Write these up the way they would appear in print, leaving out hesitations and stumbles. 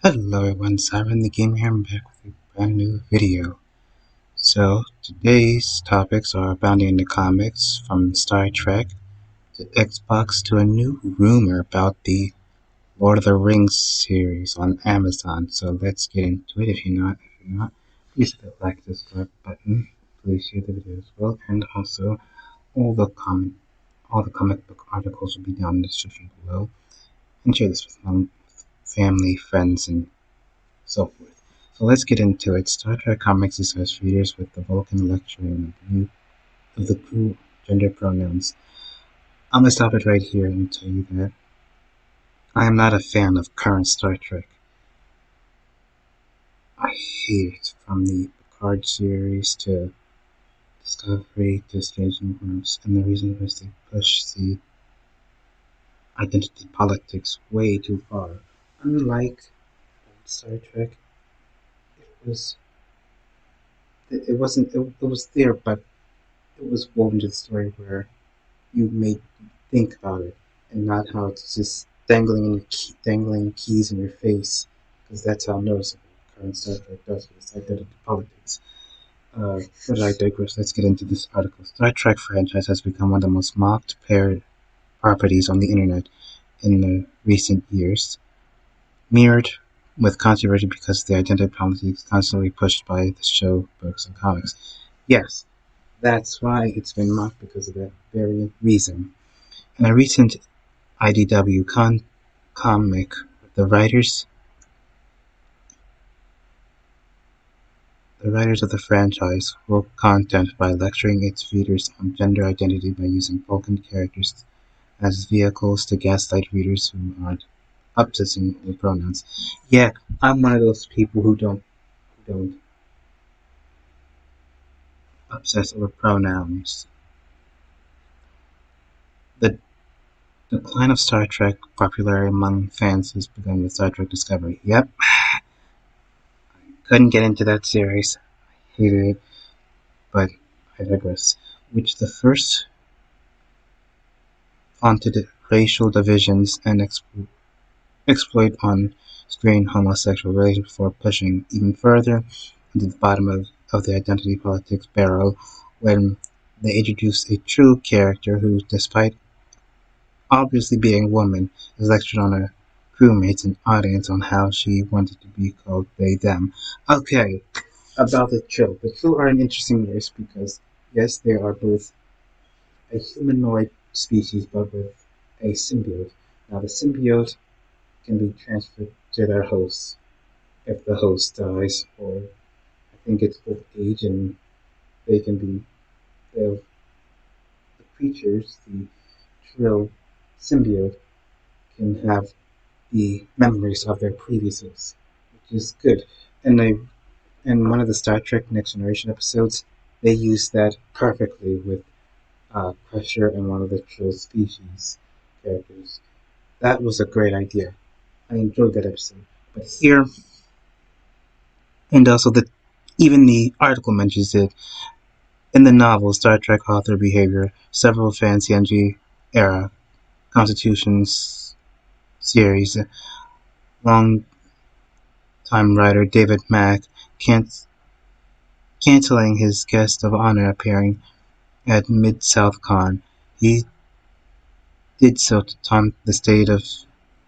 Hello everyone, Siren the Gamer here. I'm back with a brand new video. So, today's topics are abounding in the comics, from Star Trek to Xbox to a new rumor about the Lord of the Rings series on Amazon. So let's get into it. If you're not, please hit the like, subscribe button. Please share the video as well, and also all the com all the comic book articles will be down in the description below. And share this with family, friends, and so forth. So let's get into it. Star Trek Comics discusses readers with the Vulcan lecturing of the crew gender pronouns. I'm gonna stop it right here and tell you that I am not a fan of current Star Trek. I hate it, from the Picard series to Discovery to Strange New Worlds, and the reason is they push the identity politics way too far. Unlike old Star Trek, it was it wasn't it was there, but it was woven to the story where you made think about it, and not how it's just dangling keys in your face, because that's how noticeable current Star Trek does with its identity politics. But I digress. Let's get into this article. Star Trek franchise has become one of the most mocked paired properties on the internet in the recent years, mirrored with controversy because the identity politics constantly pushed by the show, books, and comics. Yes, that's why it's been mocked, because of that very reason. In a recent IDW comic, the writers the writers of the franchise woke content by lecturing its readers on gender identity by using Vulcan characters as vehicles to gaslight readers who aren't obsessing with pronouns. Yeah, I'm one of those people who don't obsess over pronouns. The decline of Star Trek popularity among fans has begun with Star Trek Discovery. Yep, couldn't get into that series. Hated it, but I digress. Which the first flaunted racial divisions and exploit on-screen homosexual relations before pushing even further into the bottom of the identity politics barrel when they introduced a true character who, despite obviously being a woman, is lectured on her crewmates and audience on how she wanted to be called they them. Okay, about the Trill. The Trill are an interesting race because, yes, they are both a humanoid species but with a symbiote. Now, the symbiote can be transferred to their host if the host dies, or I think it's old age, and they can be the creatures, the Trill symbiote, can have the memories of their previous hosts, which is good. And they in one of the Star Trek Next Generation episodes, they use that perfectly with Crusher and one of the Trill species characters. That was a great idea. I enjoyed that episode. But here, and also even the article mentions it, in the novel Star Trek Author Behavior, several fan era Constitutions series long-time writer David Mack canceling his guest of honor appearing at Mid-South Con. He did so to taunt the state of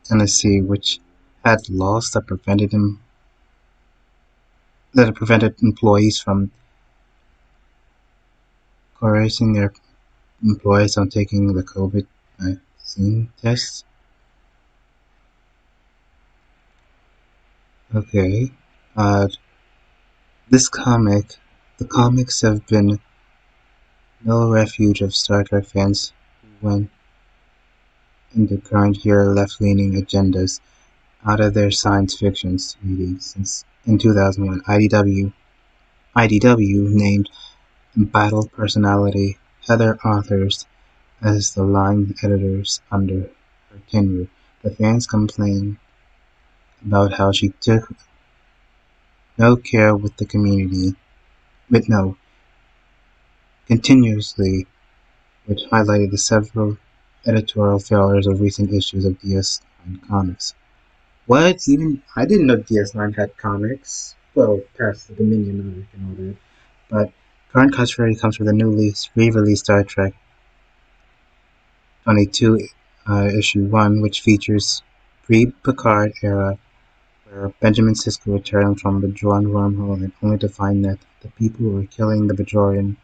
Tennessee, which had laws that prevented employees from coercing their employees on taking the COVID-19 tests. Okay. Uh, the comics have been no refuge of Star Trek fans who went in the current year left-leaning agendas out of their science fiction readings. Since in 2001, IDW named embattled personality Heather Authors as the line editors under her tenure. The fans complained about how she took no care with the community, but no, continuously, which highlighted the several editorial failures of recent issues of DS9 Comics. What? Even I didn't know DS9 had comics. Well, past the Dominion arc and all that. But current cosplay comes with a newly re-released Star Trek 22 issue 1, which features pre-Picard era where Benjamin Sisko returned from the Bajoran wormhole and only to find that the people were killing the Bajoran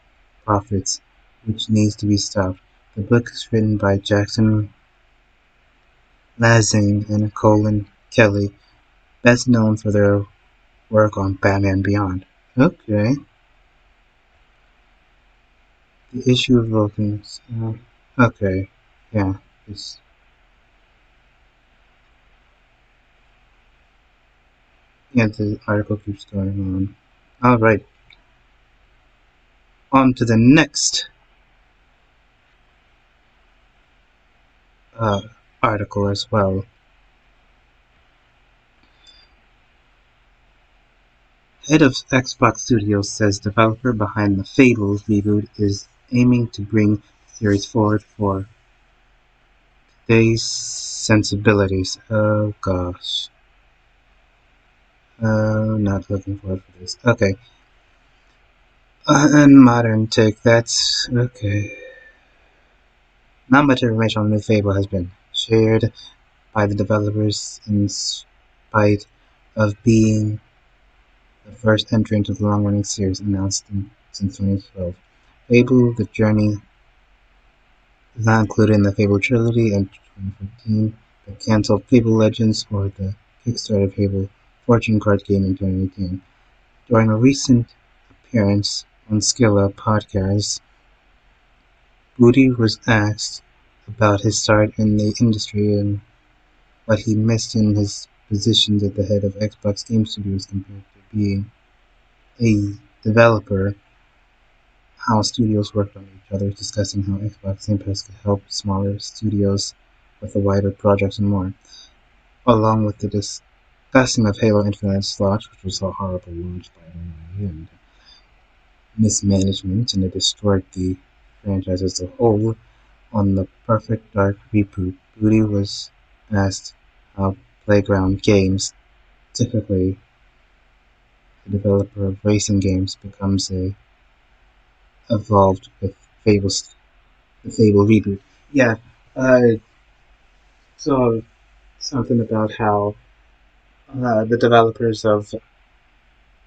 prophets, which needs to be stopped. The book is written by Jackson Lazing and Colin Kelly, best known for their work on Batman Beyond. Okay, the issue of Vulcans. Okay, yeah, it's, yeah, the article keeps going on. Alright, on to the next uh, article as well. Head of Xbox Studios says developer behind the Fable reboot is aiming to bring the series forward for today's sensibilities. Oh gosh. Not looking forward for this. Okay. And modern tech, that's okay. Not much information on the new Fable has been shared by the developers in spite of being the first entry into the long-running series announced since 2012. Fable: The Journey is not included in the Fable trilogy in 2014, the canceled Fable Legends or the Kickstarter Fable fortune card game in 2018. During a recent appearance on Skilla podcast, Booty was asked about his start in the industry and what he missed in his position at the head of Xbox Game Studios compared to being a developer, how studios worked on each other, discussing how Xbox Game Pass could help smaller studios with the wider projects and more, along with the discussing of Halo Infinite's launch, which was a horrible launch by the way, and mismanagement, and it destroyed the franchise as a whole. On the Perfect Dark reboot, Booty was asked how Playground Games, typically a developer of racing games, becomes a evolved with Fable's the Fable reboot. Yeah, I saw something about how the developers of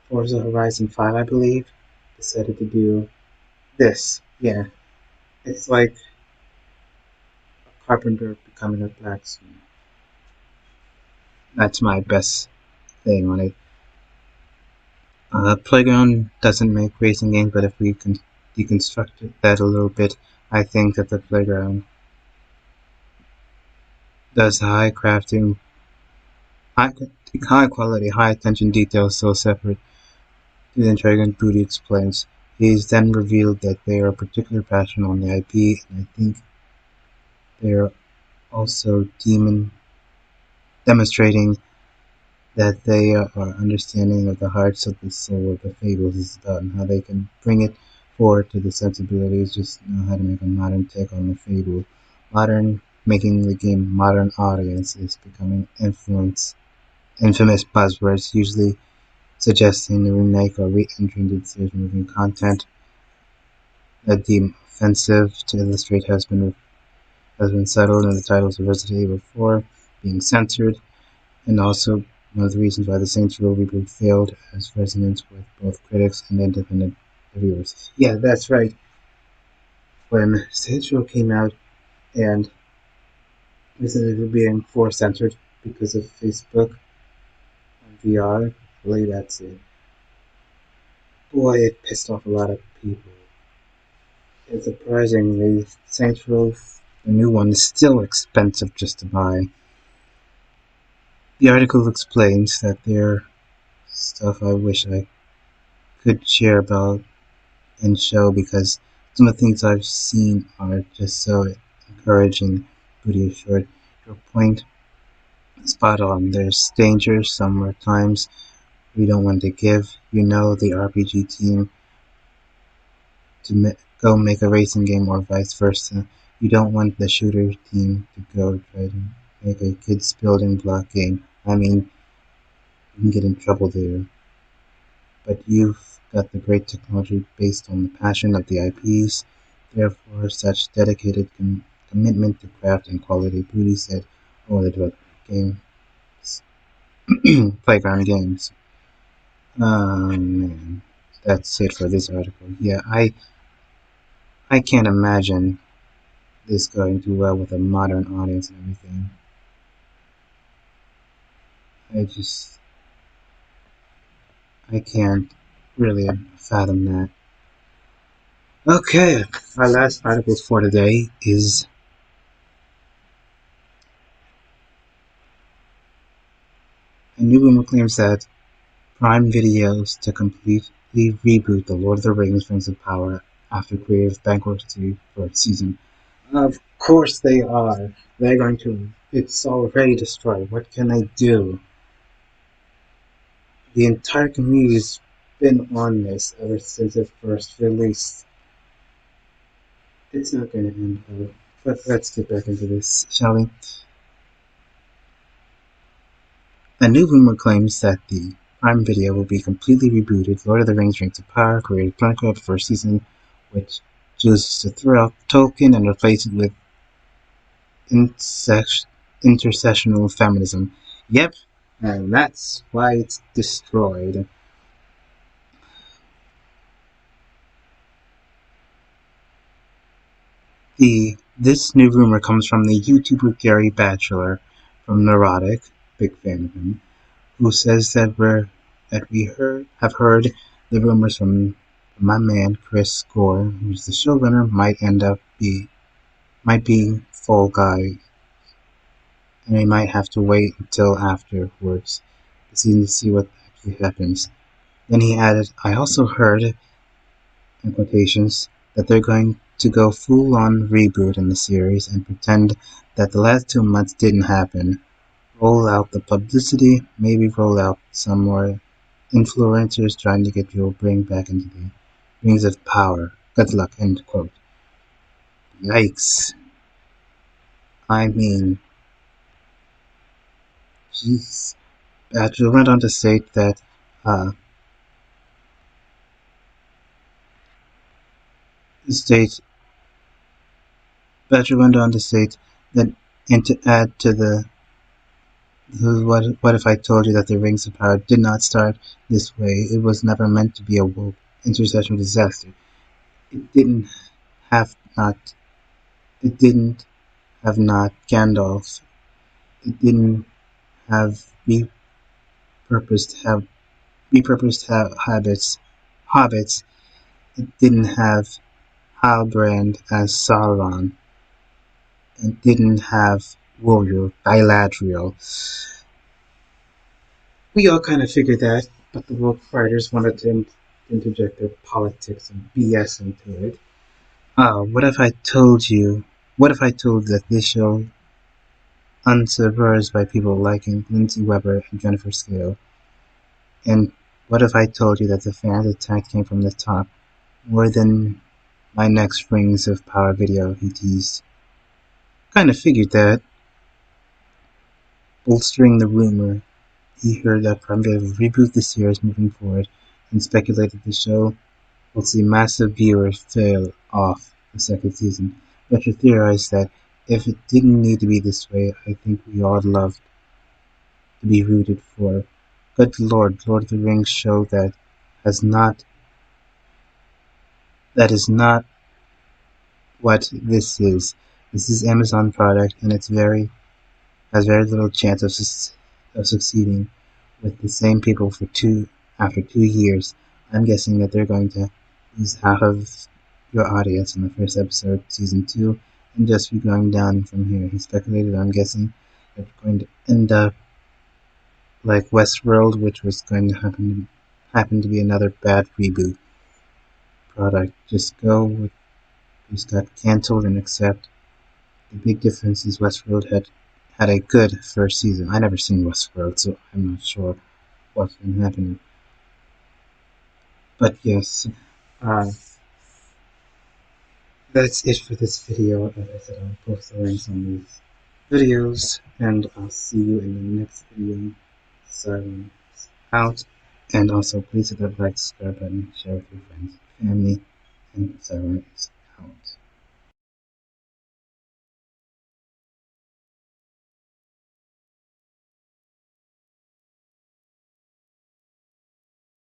Forza Horizon 5, I believe, decided to do this. Yeah, it's like a carpenter becoming a blacksmith. That's my best thing on it. Playground doesn't make racing games, but if we can deconstruct that a little bit, I think that the Playground does high crafting, high, high quality, high attention detail so separate to the intriguing Booty explains. He's then revealed that they are particularly passionate on the IP, and I think they are also demonstrating that they are understanding of the hearts of the soul of the fables is about and how they can bring it forward to the sensibilities, just know how to make a modern take on the fable. Modern making the game modern audience is becoming infamous buzzwords, usually suggesting a remake or re-entry into the series moving content that deem offensive to illustrate has been settled in the titles of Resident Evil 4 being censored, and also one of the reasons why the Saints Row reboot failed as resonance with both critics and independent reviewers. Yeah, that's right. When Saints Row came out and Resident Evil being force censored because of Facebook and VR, really that's it. Boy, it pissed off a lot of people. And surprisingly, Saints Row, the new one, is still expensive just to buy. The article explains that there are stuff I wish I could share about and show because some of the things I've seen are just so encouraging. Pretty assured, your point is spot on. There's danger somewhere times we don't want to give. The RPG team to go make a racing game or vice versa. You don't want the shooter team to go try to make a kids building block game. I mean, you can get in trouble there, but you've got the great technology based on the passion of the IPs. Therefore, such dedicated commitment to craft and quality beauty said, "Oh, they develop games, playground games." Man, that's it for this article. Yeah, I can't imagine this going too well with a modern audience and everything. I just I can't really fathom that. Okay, our last article for today is a new rumor claims that Prime Videos to completely reboot The Lord of the Rings of Power after creative bankruptcy for its season. Of course they are. They're going to. It's already destroyed. What can they do? The entire community's been on this ever since it first released. It's not going to end well. But let's get back into this, shall we? A new rumor claims that the Prime Video will be completely rebooted. Lord of the Rings of Power created Blanco the first season, which chooses to throw out Tolkien and replace it with intersectional feminism. Yep, and that's why it's destroyed. This new rumor comes from the YouTuber Gary Batchelor from Neurotic, big fan of him, who says that we have heard the rumors from my man Chris Gore, who's the showrunner, might be Fall Guy, and we might have to wait until afterwards to see what actually happens. Then he added, I also heard, in quotations, that they're going to go full on reboot in the series and pretend that the last 2 months didn't happen. Roll out the publicity, maybe roll out some more influencers trying to get people bring back into the rings of power. Good luck, end quote. Yikes. I mean, jeez. Badger went on to state that, uh, state, Badger went on to state that, and to add to what if I told you that the Rings of Power did not start this way? It was never meant to be a woke intersectional disaster. It didn't have not. It didn't have not Gandalf. It didn't have repurposed hobbits. It didn't have Halbrand as Sauron. It didn't have warrior Galadriel. We all kind of figured that, but the woke writers wanted to interject their politics and BS into it. What if I told you? What if I told that this show, unsubversived by people like Lindsay Weber and Jennifer Scale, and what if I told you that the fans attack came from the top more than my next Rings of Power video? He teased. Kind of figured that. Bolstering the rumor, he heard that Prime Video will reboot the series moving forward, and speculated the show will see massive viewers fail off the second season. Fletcher theorized that if it didn't need to be this way, I think we all love to be rooted for. Good Lord, Lord of the Rings show has not that is not what this is. This is Amazon product, and has very little chance of succeeding with the same people after 2 years. I'm guessing that they're going to lose half of your audience in the first episode, season 2, and just be going down from here. He speculated, I'm guessing, that we're going to end up like Westworld, which was going to happen to be another bad reboot product. Just got cancelled and accept. The big difference is Westworld had a good first season. I never seen Westworld, so I'm not sure what's been happening. But yes, uh, that's it for this video. As I said, I'll post the links on these videos, and I'll see you in the next video. Silence out. And also, please hit that like, subscribe button, share with your friends, family, and silence out.